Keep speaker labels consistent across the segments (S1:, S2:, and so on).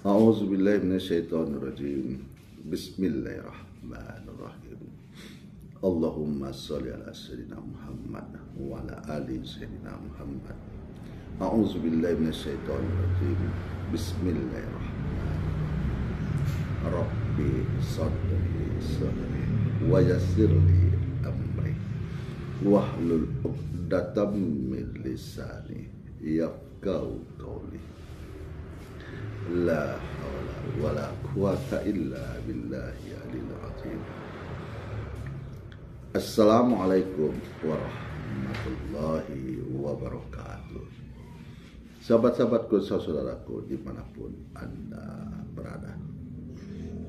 S1: A'udzubillahi minasyaitonirrajim. Bismillahirrahmanirrahim. Allahumma sholli ala sayyidina Muhammad wa ala ali sayyidina Muhammad. A'udzubillahi minasyaitonirrajim. Bismillahirrahmanirrahim. Rabbi sadri wa yassirli amri wahlul 'uqdatam min lisani yafqahu qawli. La hawla wala quwata illa billahi alil azim. Assalamualaikum warahmatullahi wabarakatuh. Sahabat-sahabatku, saudaraku dimanapun Anda berada,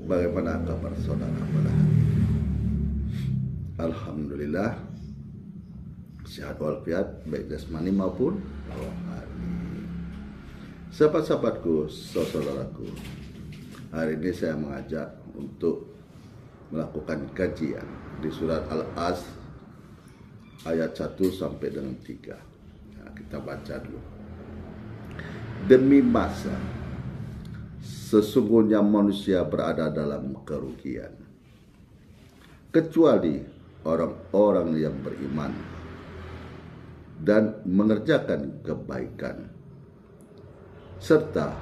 S1: bagaimana kabar saudara pada hari ini? Alhamdulillah sehat walafiat, baik jasmani maupun rohani. Sahabat-sahabatku, saudaraku, hari ini saya mengajak untuk melakukan kajian di surat Al-As ayat 1 sampai dengan 3. Nah, kita baca dulu. Demi masa, sesungguhnya manusia berada dalam kerugian, kecuali orang-orang yang beriman dan mengerjakan kebaikan, serta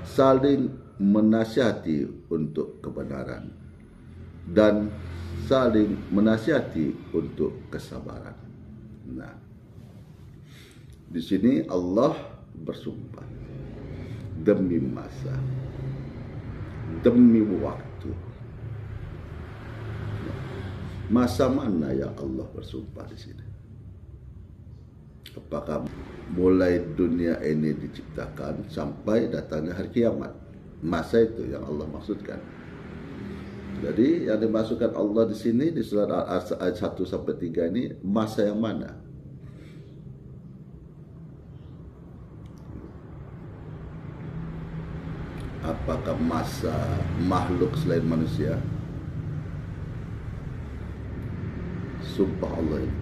S1: saling menasihati untuk kebenaran dan saling menasihati untuk kesabaran. Nah, di sini Allah bersumpah demi masa, demi waktu. Masa mana yang Allah bersumpah di sini? Apakah mulai dunia ini diciptakan sampai datangnya hari kiamat? Masa itu yang Allah maksudkan. Jadi yang dimasukkan Allah di sini di surat Al-As ayat 1 sampai 3 ini masa yang mana? Apakah masa makhluk selain manusia? Sumpah Allah ini.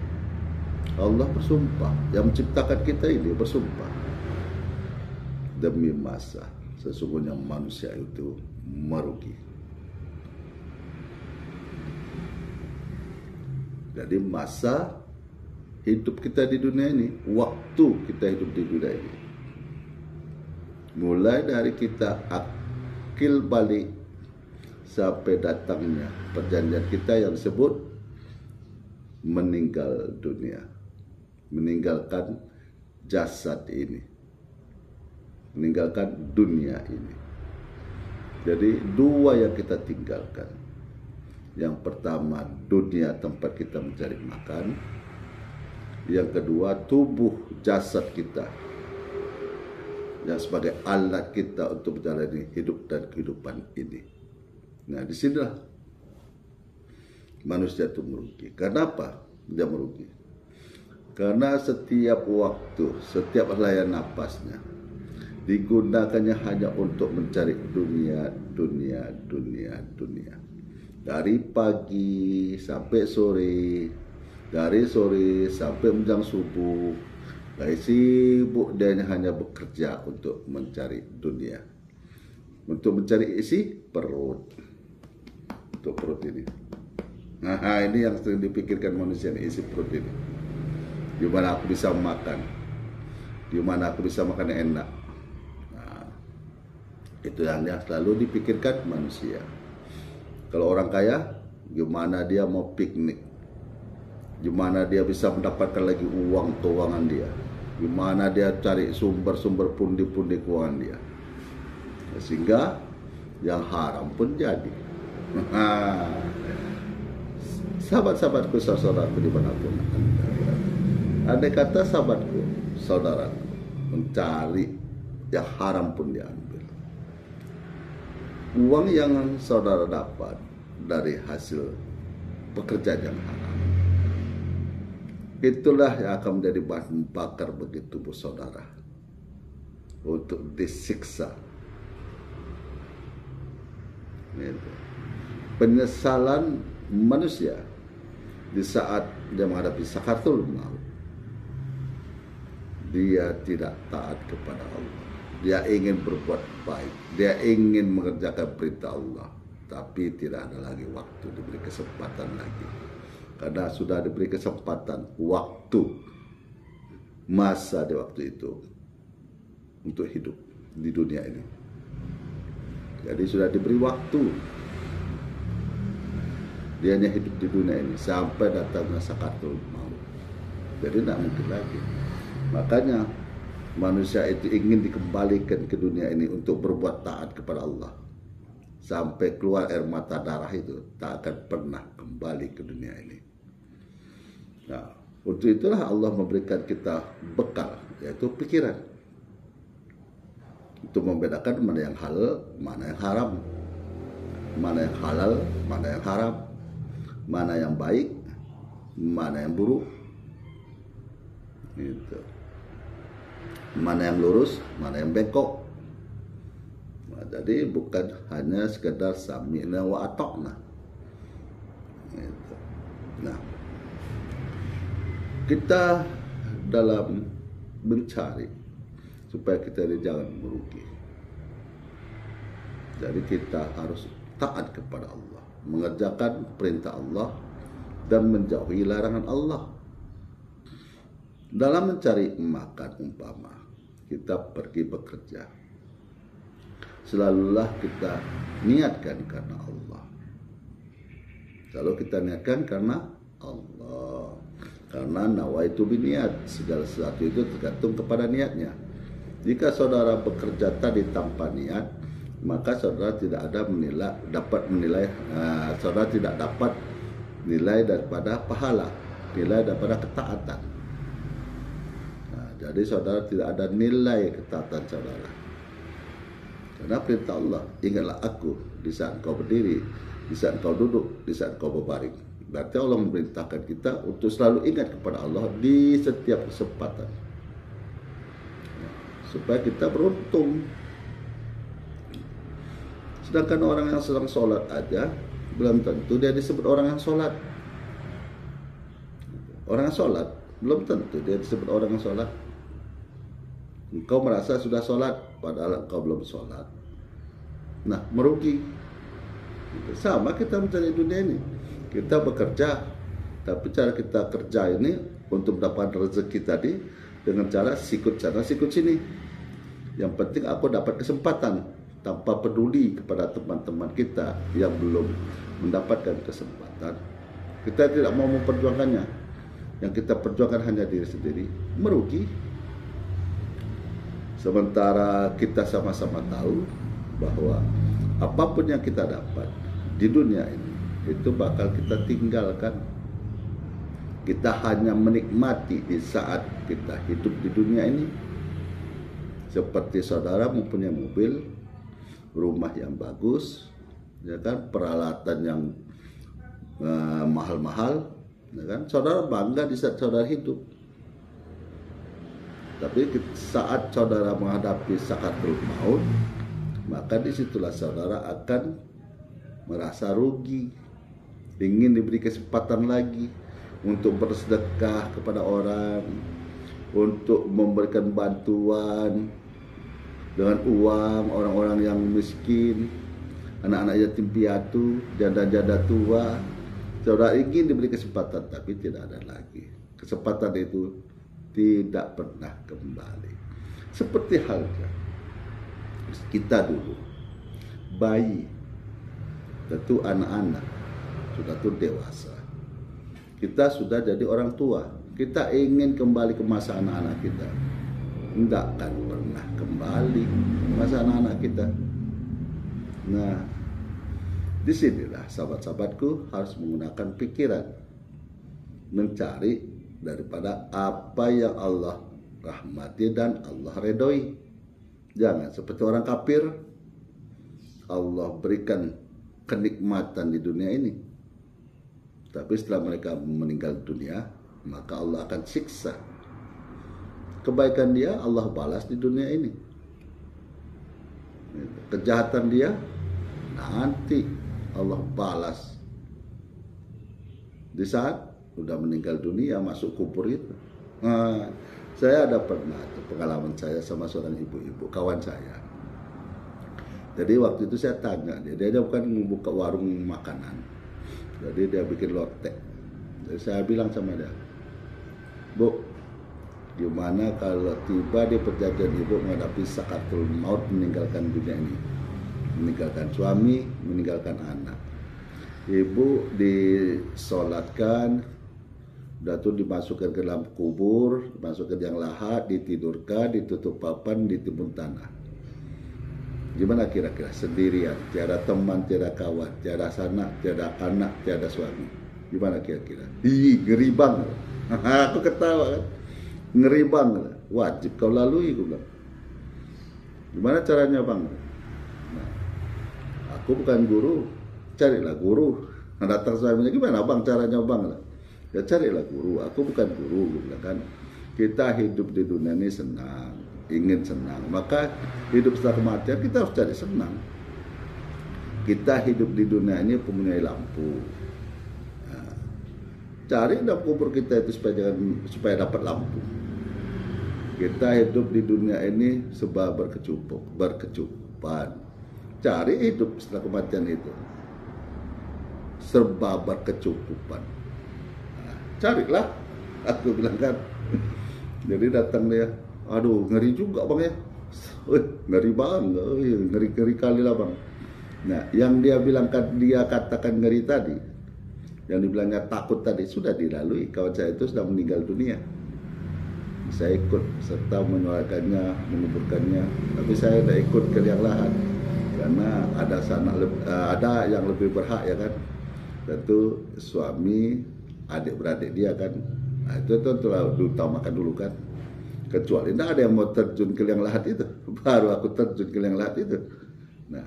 S1: Allah bersumpah, yang menciptakan kita ini bersumpah demi masa, sesungguhnya manusia itu merugi. Jadi masa hidup kita di dunia ini, waktu kita hidup di dunia ini, mulai dari kita akil balik sampai datangnya perjanjian kita yang disebut meninggal dunia, meninggalkan jasad ini, meninggalkan dunia ini. Jadi dua yang kita tinggalkan. Yang pertama dunia tempat kita mencari makan. Yang kedua tubuh jasad kita yang sebagai alat kita untuk menjalani hidup dan kehidupan ini. Nah, disinilah manusia itu merugi. Kenapa dia merugi? Karena setiap waktu, setiap helaian napasnya digunakannya hanya untuk mencari dunia. Dari pagi sampai sore, dari sore sampai menjelang subuh, dari sibuk dia hanya bekerja untuk mencari dunia, untuk mencari isi perut, untuk perut ini. Nah, ini yang sering dipikirkan manusia, isi perut ini. Di mana aku bisa makan, di mana aku bisa makan yang enak. Nah, itu yang selalu dipikirkan manusia. Kalau orang kaya, gimana dia mau piknik, gimana dia bisa mendapatkan lagi uang keuangan dia, gimana dia cari sumber-sumber pundi-pundi keuangan dia, sehingga yang haram pun jadi. Sahabat-sahabatku, saudaraku dimanapun Anda berada, andai kata sahabatku, saudaraku mencari yang haram pun diambil, uang yang saudara dapat dari hasil pekerjaan yang haram, itulah yang akan menjadi bahan bakar bagi tubuh saudara untuk disiksa. Penyesalan manusia di saat dia menghadapi sakaratul maut, dia tidak taat kepada Allah. dia ingin berbuat baik, dia ingin mengerjakan perintah Allah, tapi tidak ada lagi waktu, diberi kesempatan lagi. Karena sudah diberi kesempatan, waktu, masa di waktu itu untuk hidup di dunia ini. Jadi sudah diberi waktu, dia hanya hidup di dunia ini sampai datangnya sakaratul maut. Jadi tidak mungkin lagi. Makanya manusia itu ingin dikembalikan ke dunia ini untuk berbuat taat kepada Allah. Sampai keluar air mata darah itu tak akan pernah kembali ke dunia ini. Nah, untuk itulah Allah memberikan kita bekal, yaitu pikiran, untuk membedakan mana yang halal, mana yang haram, mana yang halal, mana yang haram, mana yang baik, mana yang buruk, gitu. Mana yang lurus, mana yang bengkok. Nah, jadi bukan hanya sekedar sami'na wa ata'na. Gitu. Nah, kita dalam mencari supaya kita ini jangan merugi. Jadi kita harus taat kepada Allah, mengerjakan perintah Allah dan menjauhi larangan Allah. Dalam mencari makan umpama kita pergi bekerja, selalulah kita niatkan karena Allah. Kalau kita niatkan karena Allah, karena nawaitu biniat, segala sesuatu itu tergantung kepada niatnya. Jika saudara bekerja tadi tanpa niat, maka saudara tidak ada saudara tidak dapat nilai daripada pahala, nilai daripada ketaatan. Nah, jadi saudara tidak ada nilai ketaatan saudara. Karena perintah Allah, ingatlah aku di saat kau berdiri, di saat kau duduk, di saat kau berbaring. Berarti Allah memerintahkan kita untuk selalu ingat kepada Allah di setiap kesempatan, supaya kita beruntung. Sedangkan orang yang sedang sholat aja belum tentu dia disebut orang yang sholat. Orang yang sholat belum tentu dia disebut orang yang sholat. Engkau merasa sudah sholat padahal engkau belum sholat. Nah, merugi. Sama kita mencari dunia ini. Kita bekerja, tapi cara kita kerja ini untuk mendapatkan rezeki tadi dengan cara sikut sana sikut sini. Yang penting aku dapat kesempatan, tanpa peduli kepada teman-teman kita yang belum mendapatkan kesempatan. Kita tidak mau memperjuangkannya. Yang kita perjuangkan hanya diri sendiri, merugi. Sementara kita sama-sama tahu bahwa apapun yang kita dapat di dunia ini, itu bakal kita tinggalkan. Kita hanya menikmati di saat kita hidup di dunia ini. Seperti saudara mempunyai mobil, rumah yang bagus, ya kan, peralatan yang mahal-mahal, ya kan, saudara bangga di saat saudara hidup. Tapi saat saudara menghadapi sakaratul maut, maka disitulah saudara akan merasa rugi. Ingin diberi kesempatan lagi untuk bersedekah kepada orang, untuk memberikan bantuan dengan uang orang-orang yang miskin, anak-anak yatim piatu, janda-janda tua. Saudara ingin diberi kesempatan, tapi tidak ada lagi. Kesempatan itu tidak pernah kembali. Seperti halnya kita dulu, bayi, tentu anak-anak, sudah tuh dewasa. Kita sudah jadi orang tua. Kita ingin kembali ke masa anak-anak kita. Enggak akan pernah kembali ke masa anak-anak kita. Nah, disinilah sahabat-sahabatku harus menggunakan pikiran, mencari daripada apa yang Allah rahmati dan Allah redoi. Jangan seperti orang kafir, Allah berikan kenikmatan di dunia ini, tapi setelah mereka meninggal dunia, maka Allah akan siksa. Kebaikan dia Allah balas di dunia ini, kejahatan dia nanti Allah balas di saat sudah meninggal dunia, masuk kubur itu. Nah, saya ada pernah tuh pengalaman saya sama seorang ibu-ibu kawan saya. Jadi waktu itu saya tanya dia bukan membuka warung makanan, jadi dia bikin lotek. Jadi saya bilang sama dia, Bu, gimana kalau tiba di perjanjian ibu menghadapi sakaratul maut, meninggalkan dunia ini, meninggalkan suami, meninggalkan anak. Ibu disolatkan, udah tuh dimasukkan ke dalam kubur, dimasukkan yang lahat, ditidurkan, ditutup papan, ditimbun tanah. Gimana kira-kira? Sendirian, tiada teman, tiada kawan, tiada sanak, tiada anak, tiada suami. Gimana kira-kira? Ih, ngeri banget. Aku ketawa kan. Ngeri banget. Wajib kau lalui, aku bilang. Gimana caranya bang? Nah, aku bukan guru, carilah guru. Nah, datang suaminya, gimana bang caranya bang? Ya carilah guru. Aku bukan guru, aku bilang kan. Kita hidup di dunia ini senang, ingin senang, maka hidup setelah kematian kita harus cari senang. Kita hidup di dunia ini mempunyai lampu. Nah, cari dalam kubur kita itu supaya dapat lampu. Kita hidup di dunia ini sebab berkecukupan. Cari hidup setelah kematian itu serba berkecukupan. Nah, carilah, aku bilang kan. Jadi datang dia, aduh ngeri juga bang ya, ngeri banget, ngeri kali lah bang. Nah yang dia katakan ngeri tadi, yang dibilangnya takut tadi sudah dilalui. Kawan saya itu sudah meninggal dunia, saya ikut serta menyolatkannya, menguburkannya, tapi saya tidak ikut ke liang lahat karena ada yang lebih berhak ya kan, tentu suami, adik beradik dia kan. Nah, itu telah diutamakan dulu kan. Kecuali tidak ada yang mau terjun ke liang lahat itu, baru aku terjun ke liang lahat itu. Nah,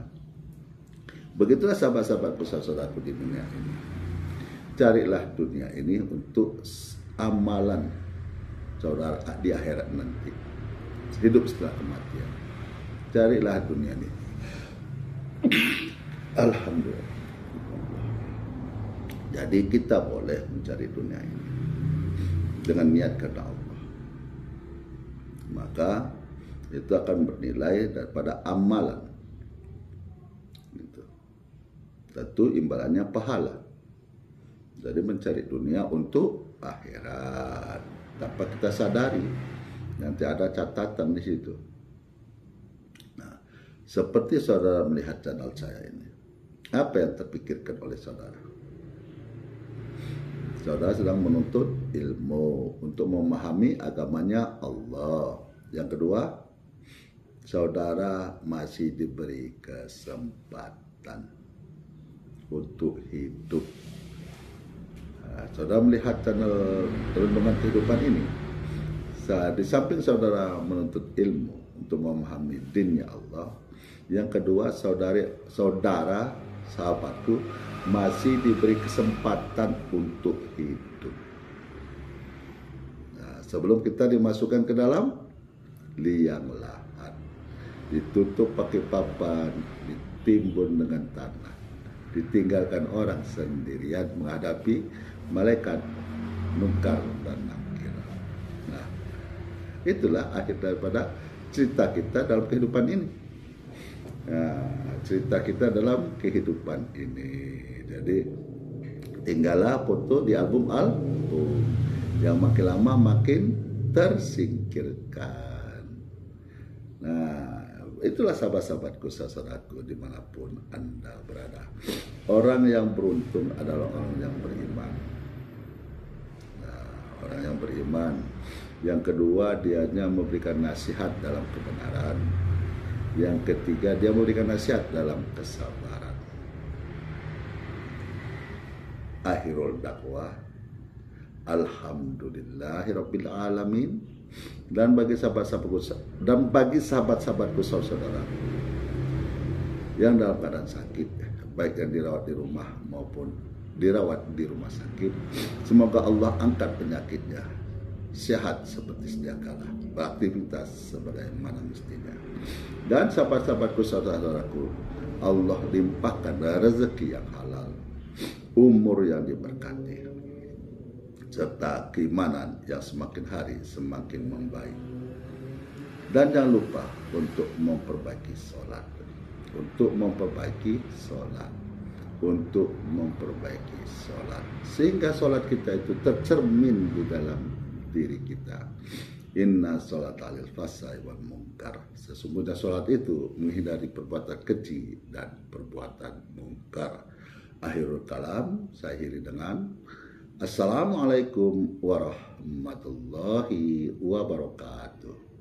S1: begitulah sahabat-sahabatku, saudaraku di dunia ini. Carilah dunia ini untuk amalan saudara di akhirat nanti. Hidup setelah kematian. Carilah dunia ini. Alhamdulillah. Jadi kita boleh mencari dunia ini dengan niat karena Allah, maka itu akan bernilai daripada amalan. Gitu. Tentu imbalannya pahala. Jadi mencari dunia untuk akhirat tanpa kita sadari, nanti ada catatan di situ. Nah, seperti saudara melihat channel saya ini, apa yang terpikirkan oleh saudara? Saudara sedang menuntut ilmu untuk memahami agamanya Allah. Yang kedua, saudara masih diberi kesempatan untuk hidup. Nah, saudara melihat channel Renungan Kehidupan ini, di samping saudara menuntut ilmu untuk memahami dinnya Allah, yang kedua saudara sahabatku masih diberi kesempatan untuk hidup. Nah, sebelum kita dimasukkan ke dalam liang lahat, ditutup pakai papan, ditimbun dengan tanah, ditinggalkan orang sendirian menghadapi malaikat Munkar dan Nakir. Nah, itulah akhir daripada cerita kita dalam kehidupan ini. Nah, cerita kita dalam kehidupan ini. Jadi tinggallah foto di album yang makin lama makin tersingkirkan. Nah, itulah sahabat-sahabatku, saudaraku dimanapun Anda berada. Orang yang beruntung adalah orang yang beriman. Nah, orang yang beriman. Yang kedua, dianya memberikan nasihat dalam kebenaran. Yang ketiga, dia memberikan nasihat dalam kesabaran. Akhirul dakwah, alhamdulillahirabbil alamin. Dan bagi sahabat-sahabatku saudara yang dalam keadaan sakit, baik yang dirawat di rumah maupun dirawat di rumah sakit, semoga Allah angkat penyakitnya, sehat seperti sedia kala, beraktivitas sebagaimana mestinya. Dan sahabat-sahabatku saudaraku, Allah limpahkan rezeki yang halal, umur yang diberkati, serta keimanan yang semakin hari semakin membaik. Dan jangan lupa untuk memperbaiki sholat, sehingga sholat kita itu tercermin di dalam diri kita. Inna sholat alil fasai wal munkar. Sesungguhnya sholat itu menghindari perbuatan keji dan perbuatan mungkar. Akhirul kalam, saya akhiri dengan Assalamualaikum warahmatullahi wabarakatuh.